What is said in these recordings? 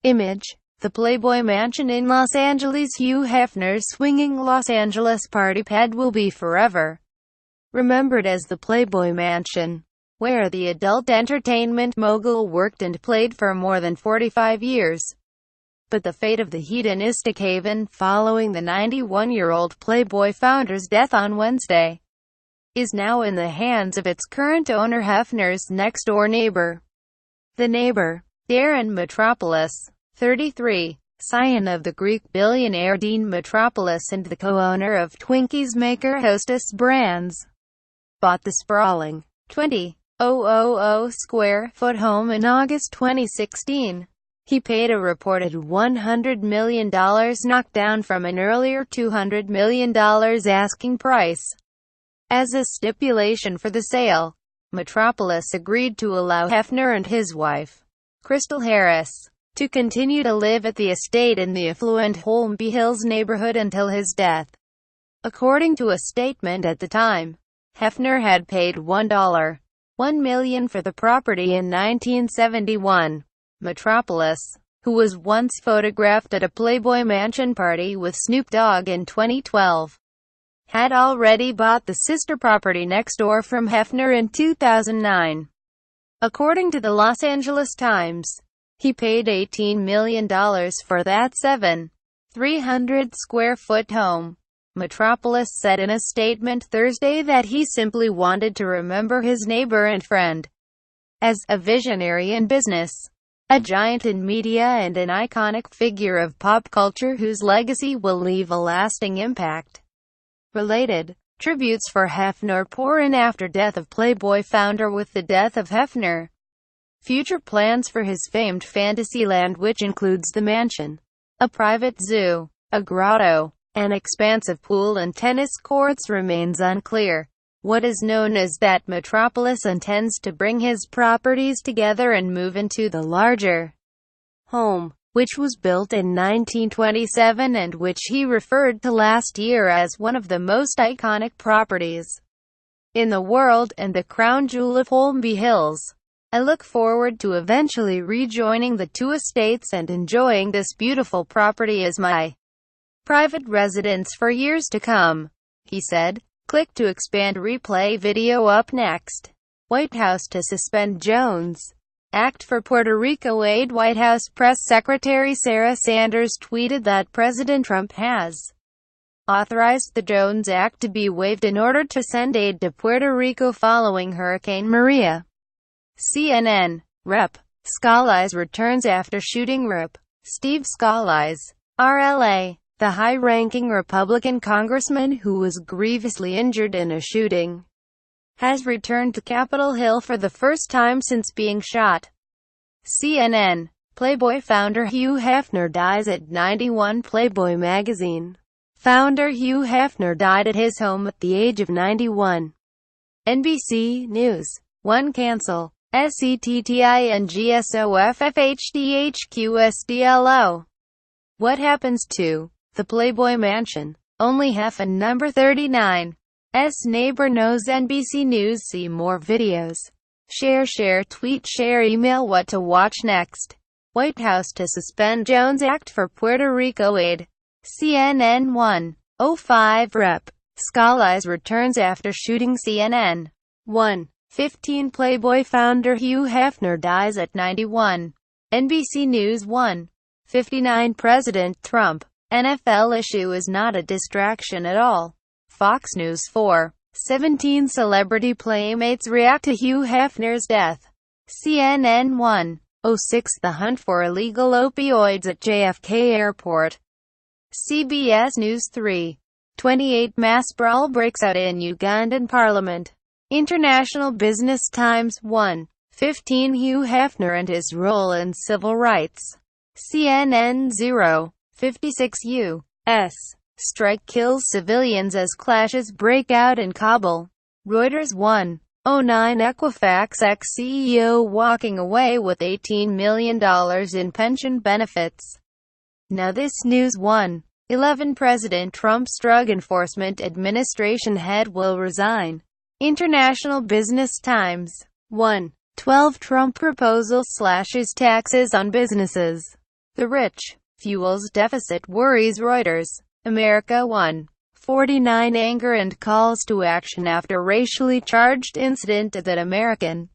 Image: the Playboy Mansion in Los AngelesHugh Hefner's swinging Los Angeles party pad will be forever remembered as the Playboy Mansion, where the adult entertainment mogul worked and played for more than 45 years. But the fate of the hedonistic haven, following the 91-year-old Playboy founder's death on Wednesday, is now in the hands of its current owner, Hefner's next-door neighbor. The neighbor, Daren Metropoulos, 33, scion of the Greek billionaire Dean Metropoulos and the co-owner of Twinkies-maker Hostess Brands, bought the sprawling 20,000 square foot home in August 2016. He paid a reported $100 million, knocked down from an earlier $200 million asking price. As a stipulation for the sale, Metropoulos agreed to allow Hefner and his wife, Crystal Harris, to continue to live at the estate in the affluent Holmby Hills neighborhood until his death. According to a statement at the time, Hefner had paid $1 million for the property in 1971. Metropoulos, who was once photographed at a Playboy Mansion party with Snoop Dogg in 2012, had already bought the sister property next door from Hefner in 2009. According to the Los Angeles Times, he paid $18 million for that 7,300 square foot home. Metropoulos said in a statement Thursday that he simply wanted to remember his neighbor and friend as a visionary in business, a giant in media, and an iconic figure of pop culture whose legacy will leave a lasting impact. Related tributes for Hefner pour in after death of Playboy founder. With the death of Hefner, future plans for his famed Fantasyland, which includes the mansion, a private zoo, a grotto, an expansive pool and tennis courts, remains unclear. What is known is that Metropoulos intends to bring his properties together and move into the larger home, which was built in 1927 and which he referred to last year as one of the most iconic properties in the world and the crown jewel of Holmby Hills. I look forward to eventually rejoining the two estates and enjoying this beautiful property as my private residence for years to come, he said. Click to expand. Replay video up next. White House to suspend Jones Act for Puerto Rico aid. White House Press Secretary Sarah Sanders tweeted that President Trump has authorized the Jones Act to be waived in order to send aid to Puerto Rico following Hurricane Maria. CNN. Rep. Scalise returns after shooting. Rep. Steve Scalise, RLA, the high-ranking Republican congressman who was grievously injured in a shooting, has returned to Capitol Hill for the first time since being shot. CNN. Playboy founder Hugh Hefner dies at 91. Playboy magazine founder Hugh Hefner died at his home at the age of 91. NBC News. 1. Cancel. SETTINGSOFFHDHQSDLO. What happens to the Playboy Mansion? Only Hefner number 39. Neighbor knows. NBC News. See more videos. Share, tweet, share, email. What to watch next? White House to suspend Jones Act for Puerto Rico aid. CNN. 1:05 Rep. Scalise returns after shooting. CNN. 1:15 Playboy founder Hugh Hefner dies at 91. NBC News. 1:59 President Trump. NFL issue is not a distraction at all. Fox News. 4:17 Celebrity playmates react to Hugh Hefner's death. CNN. 1:06 The hunt for illegal opioids at JFK Airport. CBS News. 3:28 Mass brawl breaks out in Ugandan Parliament. International Business Times. 1:15 Hugh Hefner and his role in civil rights. CNN. 0:56 U.S. strike kills civilians as clashes break out in Kabul. Reuters. 1:09 Equifax ex-CEO walking away with $18 million in pension benefits. Now this news. 1:11 President Trump's Drug Enforcement Administration head will resign. International Business Times. 1:12 Trump proposal slashes taxes on businesses. The rich fuels deficit worries Reuters. America 149 anger and calls to action after racially charged incident at American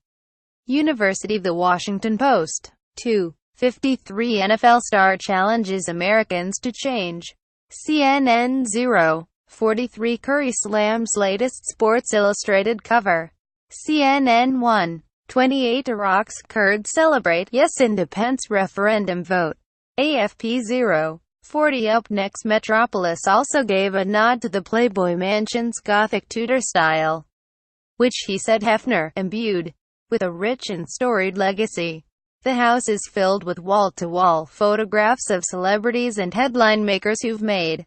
University. The Washington Post. 2:53 NFL star challenges Americans to change. CNN 0:43 Curry slams latest Sports Illustrated cover. CNN 1:28 Iraq's Kurds celebrate yes independence referendum vote. AFP 0:40 Up next. Metropoulos also gave a nod to the Playboy Mansion's Gothic Tudor style, which he said Hefner imbued with a rich and storied legacy. The house is filled with wall-to-wall photographs of celebrities and headline makers who've made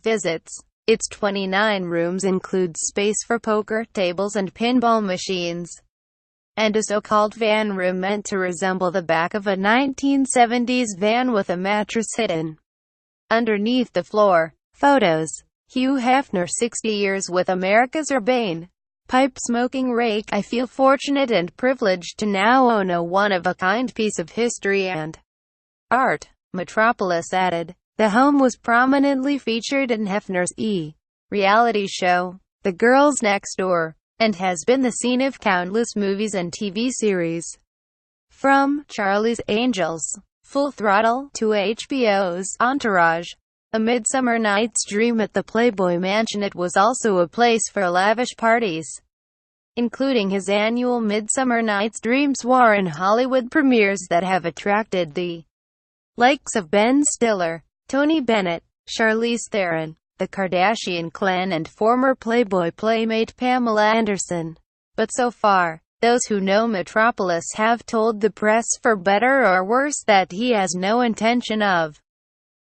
visits. Its 29 rooms include space for poker tables and pinball machines, and a so-called van room meant to resemble the back of a 1970s van with a mattress hidden underneath the floor. Photos. Hugh Hefner, 60 years with America's urbane pipe-smoking rake. I feel fortunate and privileged to now own a one-of-a-kind piece of history and art, Metropoulos added. The home was prominently featured in Hefner's reality show, The Girls Next Door, and has been the scene of countless movies and TV series. From Charlie's Angels, Full Throttle, to HBO's Entourage, A Midsummer Night's Dream at the Playboy Mansion. It was also a place for lavish parties, including his annual Midsummer Night's Dream soiree and Hollywood premieres that have attracted the likes of Ben Stiller, Tony Bennett, Charlize Theron, the Kardashian clan, and former Playboy playmate Pamela Anderson. But so far, those who know Metropoulos have told the press, for better or worse, that he has no intention of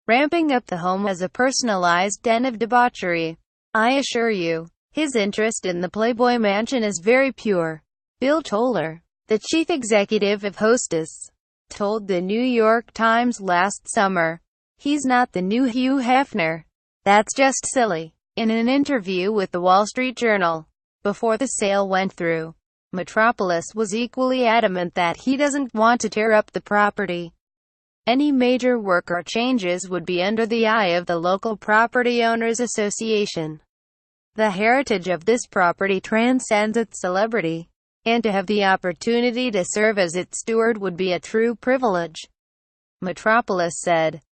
ramping up the home as a personalized den of debauchery. I assure you, his interest in the Playboy Mansion is very pure. Bill Toller, the chief executive of Hostess, told the New York Times last summer, "He's not the new Hugh Hefner. That's just silly." In an interview with the Wall Street Journal, before the sale went through, Metropoulos was equally adamant that he doesn't want to tear up the property. Any major work or changes would be under the eye of the local Property Owners Association. The heritage of this property transcends its celebrity, and to have the opportunity to serve as its steward would be a true privilege, Metropoulos said.